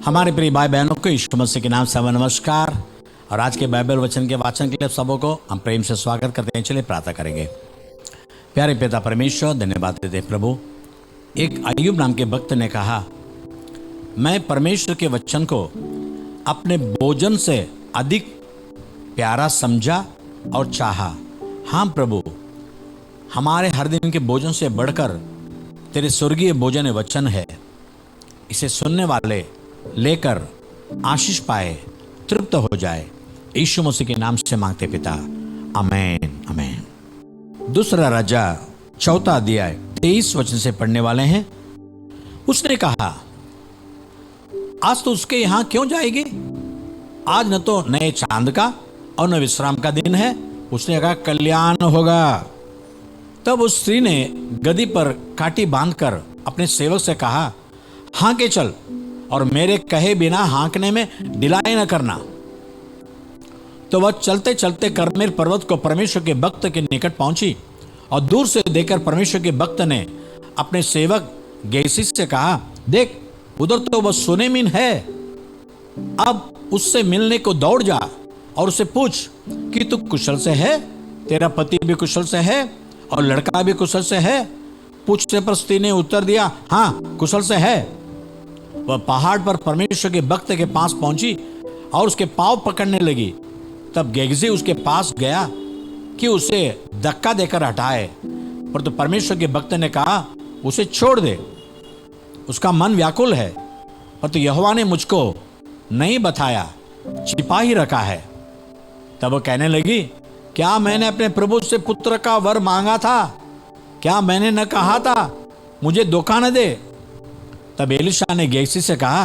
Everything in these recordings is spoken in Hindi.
हमारे प्रिय भाई बहनों को यीशु मसीह के नाम से नमस्कार। और आज के बाइबल वचन के वाचन के लिए सबों को हम प्रेम से स्वागत करते हैं। चलिए प्रार्थना करेंगे। प्यारे पिता परमेश्वर, धन्यवाद देते प्रभु। एक अय्यूब नाम के भक्त ने कहा, मैं परमेश्वर के वचन को अपने भोजन से अधिक प्यारा समझा और चाहा। हाँ प्रभु, हमारे हर दिन के भोजन से बढ़कर तेरे स्वर्गीय भोजन वचन है। इसे सुनने वाले लेकर आशीष पाए, तृप्त हो जाए। यीशु मसीह के नाम से मांगते पिता, आमीन आमीन। दूसरा राजा 4 अध्याय 23 वचन से पढ़ने वाले हैं। उसने कहा, आज तो उसके यहां क्यों जाएगी? आज न तो नए चांद का और न विश्राम का दिन है। उसने कहा, कल्याण होगा। तब उस स्त्री ने गदी पर काठी बांधकर अपने सेवक से कहा, हाँक के चल और मेरे कहे बिना हाँकने में ढिलाई न करना। तो वह चलते चलते कर्मेल पर्वत को परमेश्वर के भक्त के निकट पहुंची और दूर से देखकर परमेश्वर के भक्त ने अपने सेवक गेहजी से कहा, देख उधर तो वह सुनेमिन है। अब उससे मिलने को दौड़ जा और उससे पूछ कि तू कुशल से है, तेरा पति भी कुशल से है और लड़का भी कुशल से है। पूछने पर स्त्री ने उत्तर दिया, हाँ कुशल से है। वह पहाड़ पर परमेश्वर के भक्त के पास पहुंची और उसके पांव पकड़ने लगी। तब गेहजी उसके पास गया कि उसे धक्का देकर हटाए, पर तो परमेश्वर के भक्त ने कहा, उसे छोड़ दे, उसका मन व्याकुल है। पर तो यहोवा ने मुझको नहीं बताया, छिपा ही रखा है। तब वो कहने लगी, क्या मैंने अपने प्रभु से पुत्र का वर मांगा था? क्या मैंने न कहा था मुझे धोखा न दे? तब एलीशा ने गेहजी से कहा,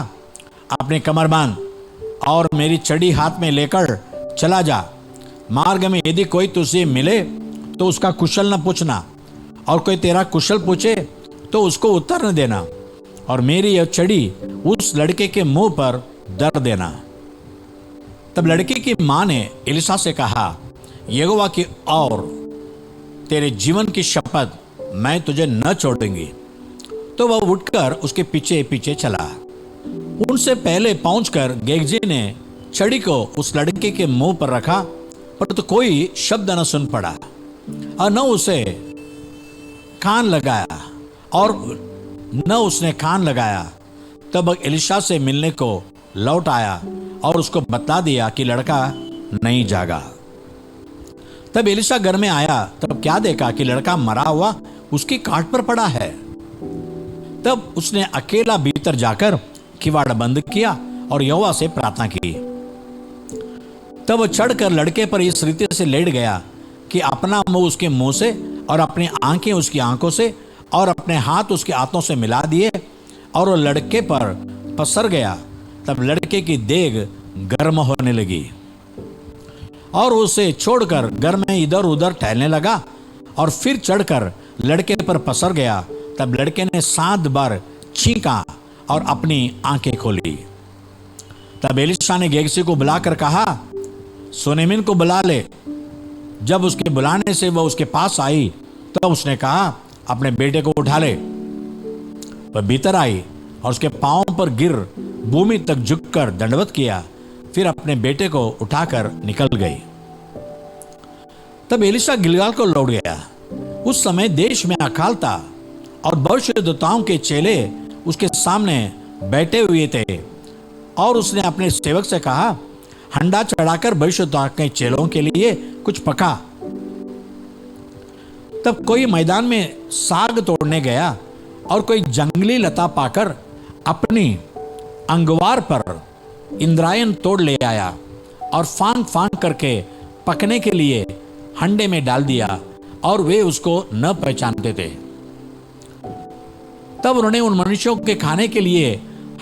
अपने कमर बांध और मेरी छड़ी हाथ में लेकर चला जा। मार्ग में यदि कोई तुझसे मिले तो उसका कुशल न पूछना, और कोई तेरा कुशल पूछे तो उसको उत्तर न देना, और मेरी यह छड़ी उस लड़के के मुंह पर धर देना। तब लड़के की मां ने एलीशा से कहा, यहोवा की और तेरे जीवन की शपथ, मैं तुझे न छोड़ूंगी। तो वह उठकर उसके पीछे पीछे चला। उनसे पहले पहुंचकर गेहजी ने छड़ी को उस लड़के के मुंह पर रखा, पर तो कोई शब्द न सुन पड़ा और न उसे कान लगाया और न उसने कान लगाया। तब एलीशा से मिलने को लौट आया और उसको बता दिया कि लड़का नहीं जागा। तब एलीशा घर में आया, तब क्या देखा कि लड़का मरा हुआ उसकी काट पर पड़ा है। तब उसने अकेला भीतर जाकर किवाड़ बंद किया और यहोवा से प्रार्थना की। तब वह चढ़कर लड़के पर इस रीति से लेट गया कि अपना मुंह उसके मुंह से और अपनी आंखें उसकी आंखों से और अपने हाथ उसके हाथों से मिला दिए, और वह लड़के पर पसर गया। तब लड़के की देह गर्म होने लगी और उसे छोड़कर घर में इधर उधर टहलने लगा और फिर चढ़कर लड़के पर पसर गया। तब लड़के ने 7 बार छींका और अपनी आंखें खोली। तब एलीशा ने गेहजी को बुलाकर कहा, सुनेमिन को बुला ले। जब उसके बुलाने से वह उसके पास आई, तब उसने कहा, अपने बेटे को उठा ले। वह भीतर आई और उसके पांवों पर गिर भूमि तक झुककर दंडवत किया, फिर अपने बेटे को उठाकर निकल गई। तब एलीशा गिलगाल को लौट गया। उस समय देश में अकाल था और भविष्यद्वक्ताओं के चेले उसके सामने बैठे हुए थे, और उसने अपने सेवक से कहा, हंडा चढ़ाकर भविष्यद्वक्ता के चेलों के लिए कुछ पका। तब कोई मैदान में साग तोड़ने गया और कोई जंगली लता पाकर अपनी अंगवार पर इंद्रायण तोड़ ले आया और फांक फांक करके पकने के लिए हंडे में डाल दिया, और वे उसको न पहचानते थे। तब उन्होंने उन मनुष्यों के खाने के लिए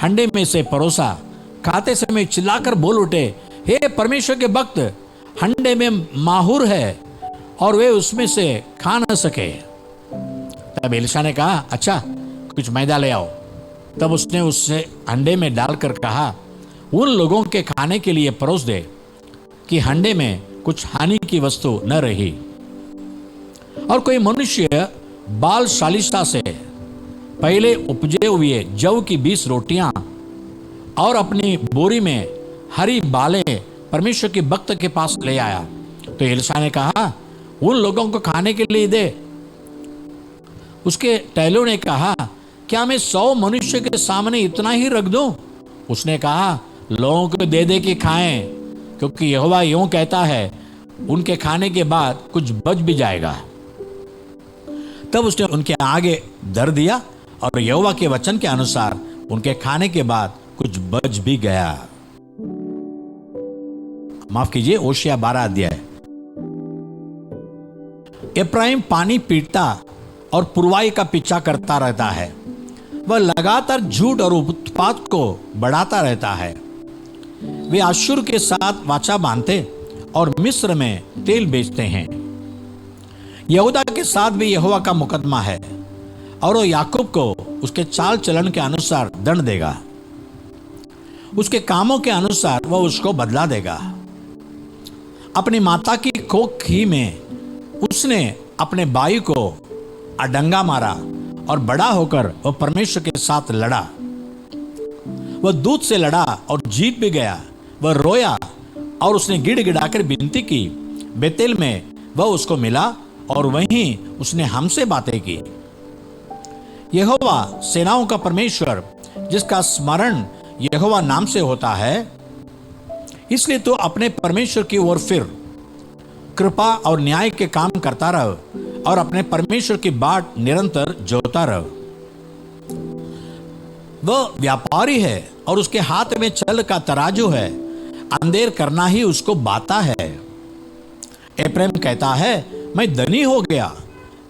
हंडे में से परोसा। खाते समय चिल्लाकर बोल उठे, हे परमेश्वर के भक्त, हंडे में माहुर है और वे उसमें से खा न सके। तब एलीशा ने कहा, अच्छा कुछ मैदा ले आओ। तब उसने उससे हंडे में डालकर कहा, उन लोगों के खाने के लिए परोस दे कि हंडे में कुछ हानि की वस्तु न रही। और कोई मनुष्य बाल शालिशता से पहले उपजे हुए जव की 20 रोटियां और अपनी बोरी में हरी बालें परमेश्वर के भक्त के पास ले आया। तो एलिशा ने कहा, उन लोगों को खाने के लिए दे। उसके टहलू ने कहा, क्या मैं 100 मनुष्य के सामने इतना ही रख दूं? उसने कहा, लोगों को दे दे कि खाएं, क्योंकि यहोवा यूं कहता है, उनके खाने के बाद कुछ बच भी जाएगा। तब उसने उनके आगे धर दिया और यहोवा के वचन के अनुसार उनके खाने के बाद कुछ बच भी गया। माफ कीजिए, होशिया 12 अध्याय। एफ्राइम पानी पीटता और पुरवाई का पीछा करता रहता है। वह लगातार झूठ और उत्पात को बढ़ाता रहता है। वे अश्शूर के साथ वाचा बांधते और मिस्र में तेल बेचते हैं। यहूदा के साथ भी यहोवा का मुकदमा है और वो याकूब को उसके चाल चलन के अनुसार दंड देगा। उसके कामों के अनुसार वह उसको बदला देगा। अपनी माता की कोख ही में उसने अपने भाई को अडंगा मारा और बड़ा होकर वह परमेश्वर के साथ लड़ा। वह दूत से लड़ा और जीत भी गया। वह रोया और उसने गिड़गिड़ाकर विनती की। बेतेल में वह उसको मिला और वहीं उसने हमसे बातें की। यहोवा सेनाओं का परमेश्वर, जिसका स्मरण यहोवा नाम से होता है, इसलिए तो अपने परमेश्वर की ओर फिर कृपा और न्याय के काम करता रह और अपने परमेश्वर की बाट निरंतर जोता रह। वह व्यापारी है और उसके हाथ में छल का तराजू है। अंधेर करना ही उसको बाता है। एफ्राइम कहता है, मैं धनी हो गया,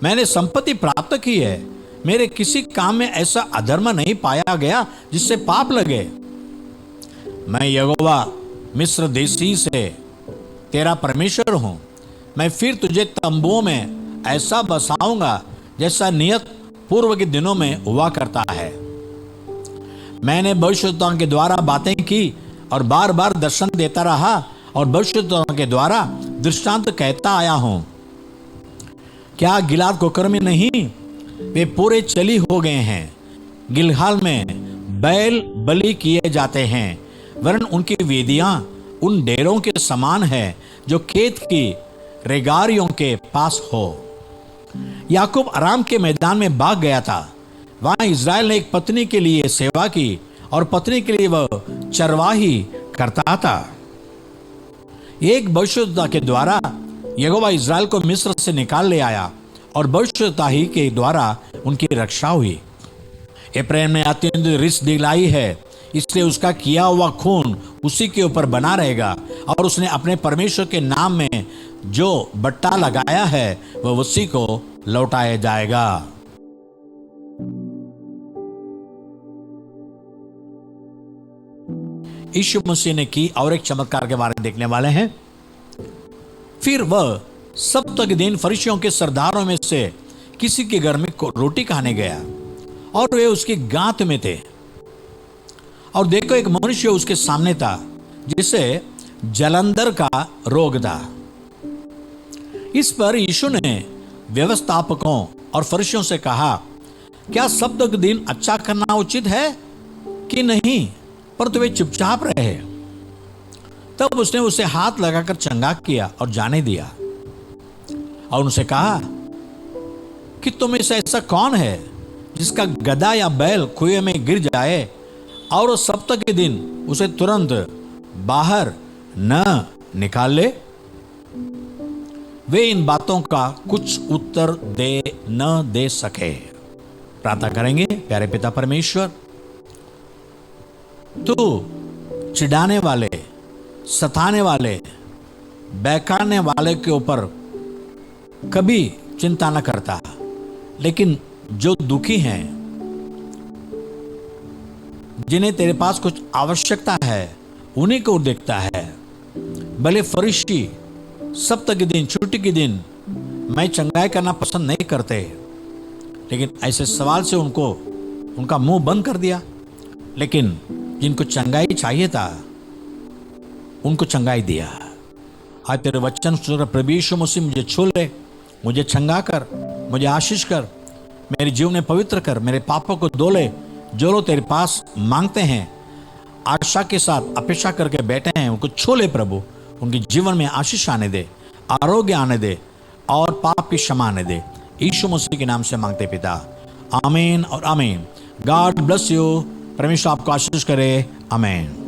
मैंने संपत्ति प्राप्त की है। मेरे किसी काम में ऐसा अधर्म नहीं पाया गया जिससे पाप लगे। मैं यहोवा मिस्र देशी से तेरा परमेश्वर हूं। मैं फिर तुझे तंबुओं में ऐसा बसाऊंगा जैसा नियत पूर्व के दिनों में हुआ करता है। मैंने भविष्यद्वक्ताओं के द्वारा बातें की और बार बार दर्शन देता रहा और भविष्यद्वक्ताओं के द्वारा दृष्टांत कहता आया हूं। क्या गिलाद कोकर में नहीं? वे पूरे चली हो गए हैं। गिलहाल में बैल बलि किए जाते हैं, वरन उनकी वेदियां उन डेरों के समान है जो खेत की रेगारियों के पास हो। याकूब आराम के मैदान में भाग गया था। वहां इज़राइल ने एक पत्नी के लिए सेवा की और पत्नी के लिए वह चरवाही करता था। एक भविष्यद्वक्ता के द्वारा यहोवा इज़राइल को मिस्र से निकाल ले आया और भविष्यद्वक्ता ही के द्वारा उनकी रक्षा हुई। एफ्राइम ने अत्यंत रिस दिलाई है, इसलिए उसका किया हुआ खून उसी के ऊपर बना रहेगा और उसने अपने परमेश्वर के नाम में जो बट्टा लगाया है वह उसी को लौटाया जाएगा। यीशु मसीह ने की और एक चमत्कार के बारे में देखने वाले हैं। फिर वह सप्ताह के दिन फरीसियों के सरदारों में से किसी के घर में रोटी खाने गया और वे उसकी गांत में थे। और देखो, एक मनुष्य उसके सामने था जिसे जलंधर का रोग था। इस पर यीशु ने व्यवस्थापकों और फरीसियों से कहा, क्या सप्ताह के दिन अच्छा करना उचित है कि नहीं? पर वे चुपचाप रहे। तब उसने उसे हाथ लगाकर चंगा किया और जाने दिया और उनसे कहा कि तुम में से ऐसा कौन है जिसका गधा या बैल कुएं में गिर जाए और सप्ताह के दिन उसे तुरंत बाहर न निकाल ले? वे इन बातों का कुछ उत्तर न दे सके। प्रार्थना करेंगे। प्यारे पिता परमेश्वर, तू चिढ़ाने वाले, सताने वाले, बहकाने वाले के ऊपर कभी चिंता न करता, लेकिन जो दुखी हैं, जिन्हें तेरे पास कुछ आवश्यकता है, उन्हीं को देखता है। भले फरीसी सप्ताह के दिन, छुट्टी के दिन मैं चंगाई करना पसंद नहीं करते, लेकिन ऐसे सवाल से उनका मुंह बंद कर दिया। लेकिन जिनको चंगाई चाहिए था उनको चंगाई दिया। आज तेरे वचन सुन प्रभु यीशु मसीह मुझे छू ले, मुझे चंगा कर, मुझे आशीष कर, मेरे जीवन में पवित्र कर, मेरे पापों को धो ले। जो लोग तेरे पास मांगते हैं आशा के साथ अपेक्षा करके बैठे हैं उनको छू ले प्रभु, उनके जीवन में आशीष आने दे, आरोग्य आने दे और पाप की क्षमा आने दे। यीशु मसीह के नाम से मांगते पिता, आमीन और आमीन। God bless you. परमेश्वर आपको आशीष करे। आमीन।